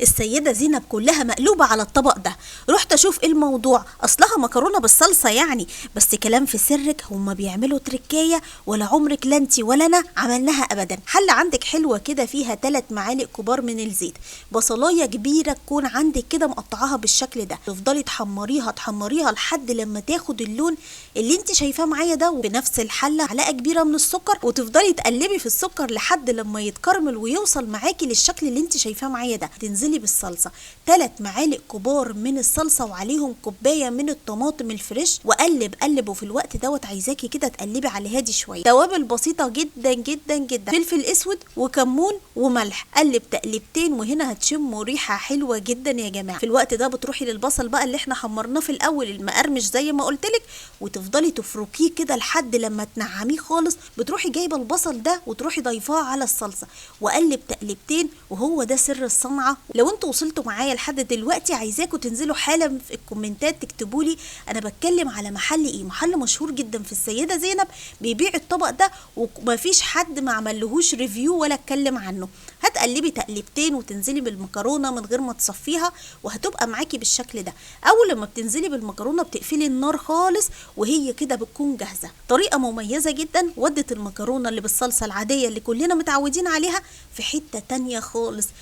السيدة زينب كلها مقلوبة على الطبق ده. رحت اشوف ايه الموضوع، اصلها مكرونة بالصلصة يعني، بس كلام في سرك، هما بيعملوا تركاية ولا عمرك لا انتي ولا انا عملناها ابدا. حلة عندك حلوة كده فيها 3 معالق كبار من الزيت، بصلاية كبيرة تكون عندك كده مقطعاها بالشكل ده، تفضلي تحمريها لحد لما تاخد اللون اللي انت شايفاه معايا ده. وبنفس الحلة معلقة كبيرة من السكر، وتفضلي تقلبي في السكر لحد لما يتكرمل ويوصل معاكي للشكل اللي انت شايفاه معايا ده. تنزلي بالصلصة 3 معالق كبار من الصلصة وعليهم كوباية من الطماطم الفريش، وقلب. وفي الوقت دوت عايزاكي كده تقلبي على هادي شوية. توابل بسيطة جدا جدا جدا، فلفل اسود وكمون وملح، قلب تقلبتين وهنا هتشموا ريحة حلوة جدا يا جماعة. في الوقت ده بتروحي للبصل بقى اللي احنا حمرناه في الاول المقرمش زي ما قلتلك، وتفضلي تفركيه كده لحد لما تنعميه خالص. بتروحي جايبه البصل ده وتروحي ضيفاه على الصلصه، وقلب تقلبتين، وهو ده سر الصنعه. لو انتوا وصلتوا معايا لحد دلوقتي عايزاكم تنزلوا حالا في الكومنتات تكتبوا لي انا بتكلم على محل ايه. محل مشهور جدا في السيده زينب بيبيع الطبق ده، ومفيش حد ما عملهوش ريفيو ولا اتكلم عنه. هتقلبي تقلبتين وتنزلي بالمكرونه من غير ما تصفيها، وهتبقى معاكي بالشكل ده. اول لما بتنزلي بالمكرونه بتقفلي النار خالص، وهي كده بتكون جاهزه. طريقه مميزه جدا، ودت المكرونه اللي بالصلصه العاديه اللي كلنا متعودين عليها في حته تانية خالص.